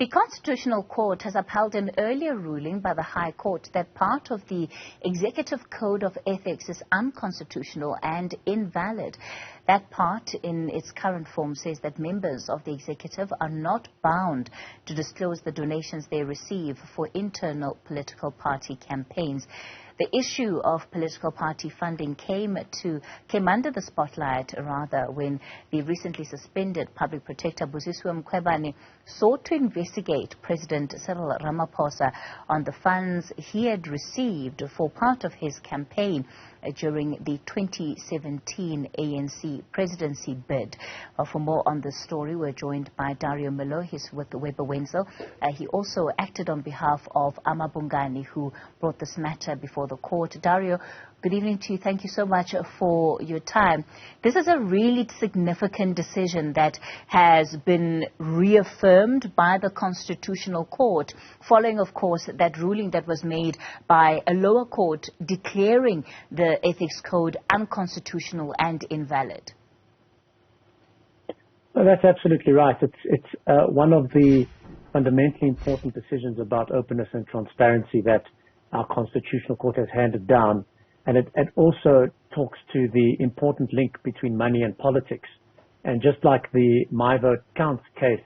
The Constitutional Court has upheld an earlier ruling by the High Court that part of the Executive Code of Ethics is unconstitutional and invalid. That part, in its current form, says that members of the executive are not bound to disclose the donations they receive for internal political party campaigns. The issue of political party funding came under the spotlight, when the recently suspended Public Protector Busisiwe Mkhwebane sought to investigate President Cyril Ramaphosa on the funds he had received for part of his campaign during the 2017 ANC presidency bid. For more on this story, we're joined by Dario Milo. He's with Webber Wentzel. He also acted on behalf of Amabhungane, who brought this matter before the court. Dario, good evening to you. Thank you so much for your time. This is a really significant decision that has been reaffirmed by the Constitutional Court, following, of course, that ruling that was made by a lower court declaring the Ethics Code unconstitutional and invalid. Well, that's absolutely right. It's one of the fundamentally important decisions about openness and transparency that our Constitutional Court has handed down. And it also talks to the important link between money and politics. And just like the My Vote Counts case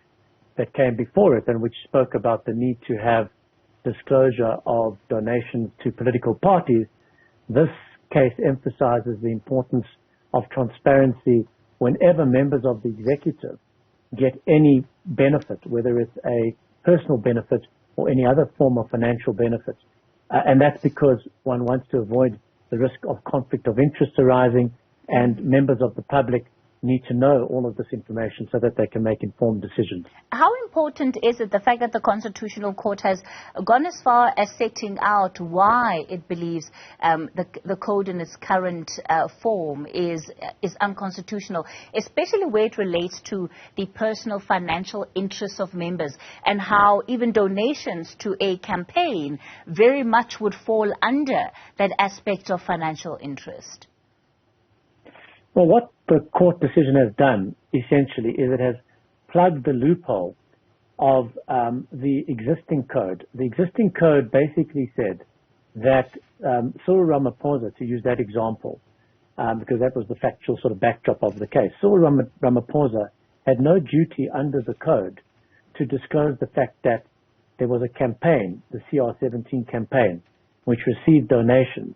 that came before it, and which spoke about the need to have disclosure of donations to political parties, this case emphasizes the importance of transparency whenever members of the executive get any benefit, whether it's a personal benefit or any other form of financial benefit. And that's because one wants to avoid the risk of conflict of interest arising, and members of the public need to know all of this information so that they can make informed decisions. How important is it, the fact that the Constitutional Court has gone as far as setting out why it believes the code in its current form is unconstitutional, especially where it relates to the personal financial interests of members, and how even donations to a campaign very much would fall under that aspect of financial interest? Well, what the court decision has done, essentially, is it has plugged the loophole of the existing code. The existing code basically said that Cyril Ramaphosa, to use that example, because that was the factual sort of backdrop of the case, Cyril Ramaphosa had no duty under the code to disclose the fact that there was a campaign, the CR17 campaign, which received donations.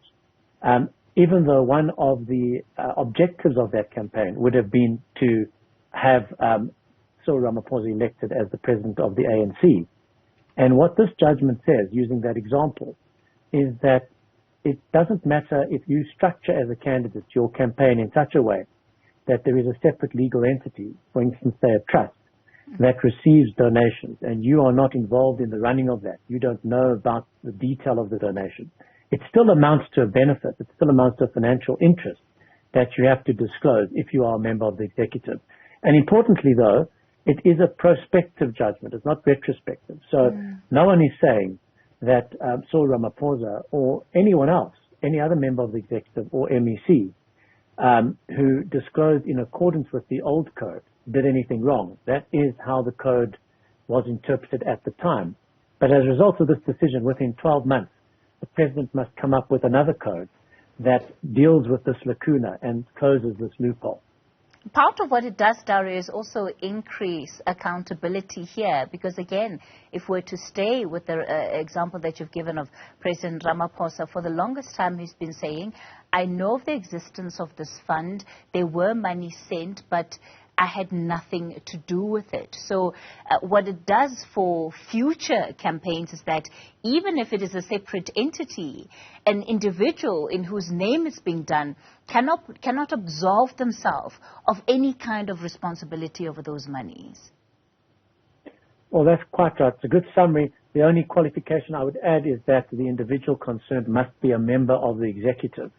Even though one of the objectives of that campaign would have been to have Cyril Ramaphosa elected as the president of the ANC. And what this judgment says, using that example, is that it doesn't matter if you structure as a candidate your campaign in such a way that there is a separate legal entity, for instance, say a trust, that receives donations, and you are not involved in the running of that. You don't know about the detail of the donation. It still amounts to a benefit. It still amounts to a financial interest that you have to disclose if you are a member of the executive. And importantly, though, it is a prospective judgment. It's not retrospective. So no one is saying that Cyril Ramaphosa or anyone else, any other member of the executive or MEC, who disclosed in accordance with the old code did anything wrong. That is how the code was interpreted at the time. But as a result of this decision, within 12 months, the president must come up with another code that deals with this lacuna and closes this loophole. Part of what it does, Dario, is also increase accountability here, because again, if we're to stay with the example that you've given of President Ramaphosa, for the longest time he's been saying, I know of the existence of this fund, there were money sent, but I had nothing to do with it. So what it does for future campaigns is that even if it is a separate entity, an individual in whose name it's being done cannot absolve themselves of any kind of responsibility over those monies. Well, that's quite right. It's a good summary. The only qualification I would add is that the individual concerned must be a member of the executive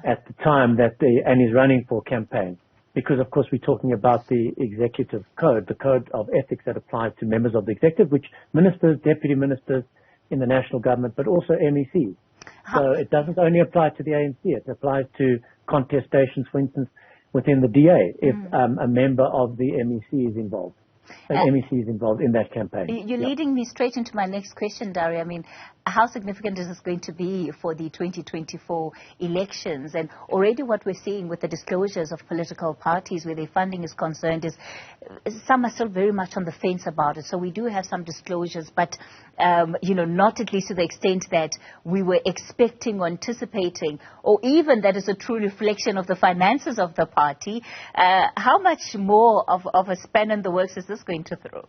at the time that and is running for campaign. Because, of course, we're talking about the executive code, the code of ethics that applies to members of the executive, which ministers, deputy ministers in the national government, but also MECs. So it doesn't only apply to the ANC, it applies to contestations, for instance, within the DA, if a member of the MEC is involved. MECs involved in that campaign. You're leading me straight into my next question, Dario. I mean, how significant is this going to be for the 2024 elections? And already what we're seeing with the disclosures of political parties where their funding is concerned is some are still very much on the fence about it. So we do have some disclosures, but not at least to the extent that we were expecting or anticipating, or even that is a true reflection of the finances of the party. How much more of a span in the works is this going to throw?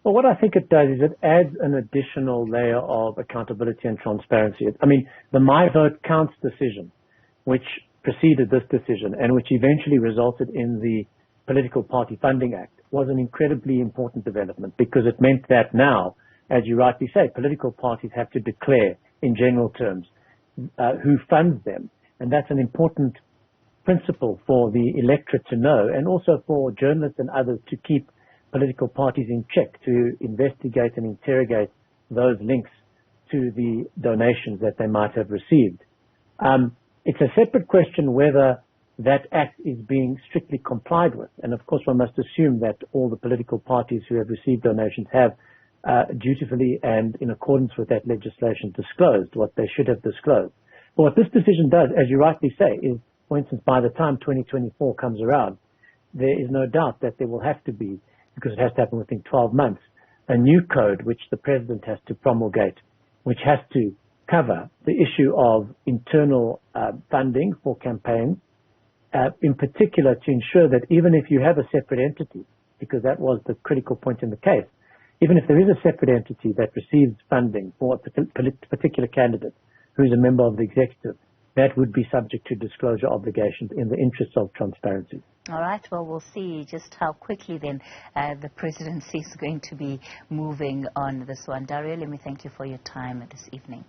Well, what I think it does is it adds an additional layer of accountability and transparency. I mean, the My Vote Counts decision, which preceded this decision and which eventually resulted in the Political Party Funding Act, was an incredibly important development because it meant that now, as you rightly say, political parties have to declare in general terms who funds them. And that's an important principle for the electorate to know, and also for journalists and others to keep political parties in check, to investigate and interrogate those links to the donations that they might have received. It's a separate question whether that act is being strictly complied with. And of course, one must assume that all the political parties who have received donations have dutifully and in accordance with that legislation disclosed what they should have disclosed. But what this decision does, as you rightly say, is, for instance, by the time 2024 comes around, there is no doubt that there will have to be, because it has to happen within 12 months, a new code which the president has to promulgate, which has to cover the issue of internal funding for campaigns, in particular to ensure that even if you have a separate entity, because that was the critical point in the case, even if there is a separate entity that receives funding for a particular candidate who is a member of the executive, that would be subject to disclosure obligations in the interest of transparency. All right. Well, we'll see just how quickly then the presidency is going to be moving on this one. Dario, let me thank you for your time this evening.